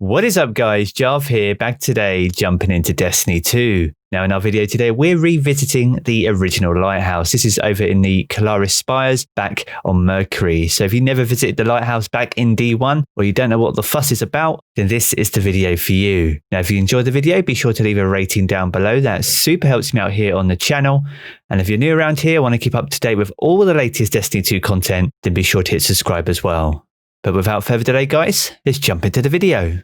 What is up guys, Jarv here, back today jumping into Destiny 2. Now in our video today, we're revisiting the original Lighthouse. This is over in the Caloris Spires back on Mercury. So if you never visited the Lighthouse back in D1, or you don't know what the fuss is about, then this is the video for you. Now if you enjoyed the video, be sure to leave a rating down below. That super helps me out here on the channel. And if you're new around here, want to keep up to date with all the latest Destiny 2 content, then be sure to hit subscribe as well. But without further delay guys, let's jump into the video.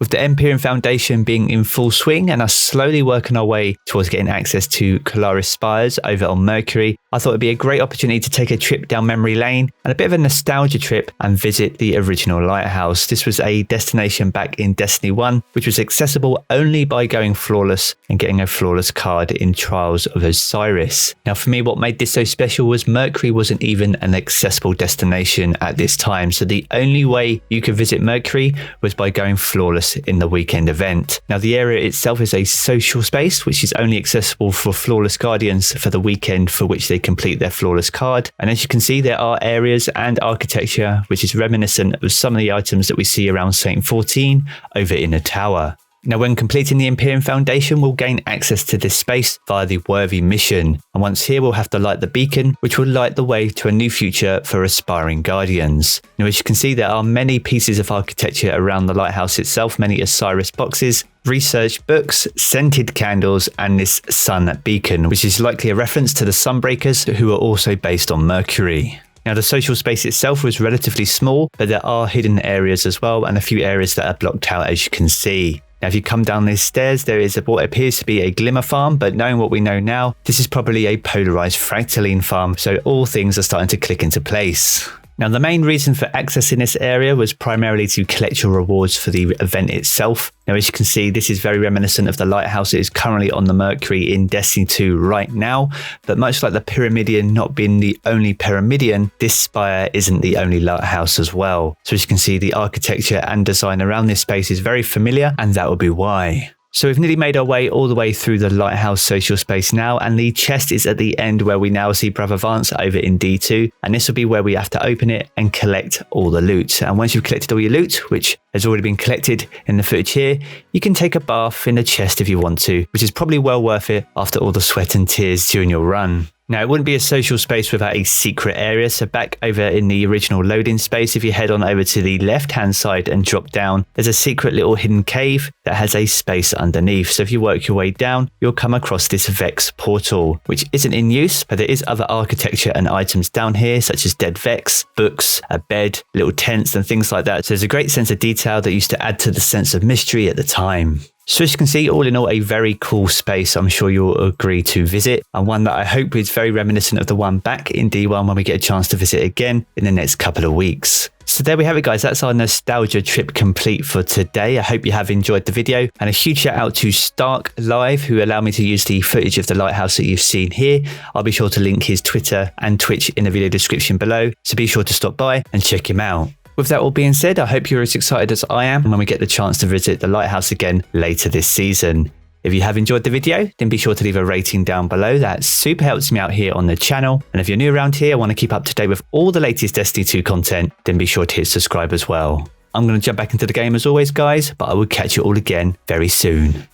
With the Empyrean Foundation being in full swing and us slowly working our way towards getting access to Caloris Spires over on Mercury, I thought it'd be a great opportunity to take a trip down memory lane and a bit of a nostalgia trip and visit the original Lighthouse. This was a destination back in Destiny 1, which was accessible only by going flawless and getting a flawless card in Trials of Osiris. Now for me, what made this so special was Mercury wasn't even an accessible destination at this time. So the only way you could visit Mercury was by going flawless in the weekend event. Now the area itself is a social space which is only accessible for flawless guardians for the weekend for which they complete their flawless card, and as you can see there are areas and architecture which is reminiscent of some of the items that we see around Saint 14 over in the tower. Now when completing the Empyrean Foundation, we'll gain access to this space via the Worthy mission, and once here we'll have to light the beacon which will light the way to a new future for aspiring guardians. Now as you can see there are many pieces of architecture around the lighthouse itself, many Osiris boxes, research books, scented candles and this sun beacon which is likely a reference to the Sunbreakers who are also based on Mercury. Now the social space itself was relatively small, but there are hidden areas as well and a few areas that are blocked out as you can see. Now if you come down these stairs, there is what appears to be a glimmer farm, but knowing what we know now, this is probably a polarized Fractaline farm, so all things are starting to click into place. Now the main reason for accessing this area was primarily to collect your rewards for the event itself. Now as you can see, this is very reminiscent of the Lighthouse that is currently on the Mercury in Destiny 2 right now, but much like the Pyramidion not being the only Pyramidion, this Spire isn't the only Lighthouse as well. So as you can see, the architecture and design around this space is very familiar, and that will be why. So we've nearly made our way all the way through the Lighthouse social space now, and the chest is at the end where we now see Brother Vance over in D2, and this will be where we have to open it and collect all the loot. And once you've collected all your loot, which has already been collected in the footage here, you can take a bath in the chest if you want to, which is probably well worth it after all the sweat and tears during your run. Now, it wouldn't be a social space without a secret area, so back over in the original loading space, if you head on over to the left-hand side and drop down, there's a secret little hidden cave that has a space underneath. So if you work your way down, you'll come across this Vex portal, which isn't in use, but there is other architecture and items down here, such as dead Vex, books, a bed, little tents and things like that. So there's a great sense of detail that used to add to the sense of mystery at the time. So as you can see, all in all, a very cool space I'm sure you'll agree to visit, and one that I hope is very reminiscent of the one back in D1 when we get a chance to visit again in the next couple of weeks. So there we have it guys, that's our nostalgia trip complete for today. I hope you have enjoyed the video, and a huge shout out to Stark Live who allowed me to use the footage of the Lighthouse that you've seen here. I'll be sure to link his Twitter and Twitch in the video description below, so be sure to stop by and check him out. With that all being said, I hope you're as excited as I am when we get the chance to visit the Lighthouse again later this season. If you have enjoyed the video, then be sure to leave a rating down below. That super helps me out here on the channel. And if you're new around here, want to keep up to date with all the latest Destiny 2 content, then be sure to hit subscribe as well. I'm going to jump back into the game as always, guys, but I will catch you all again very soon.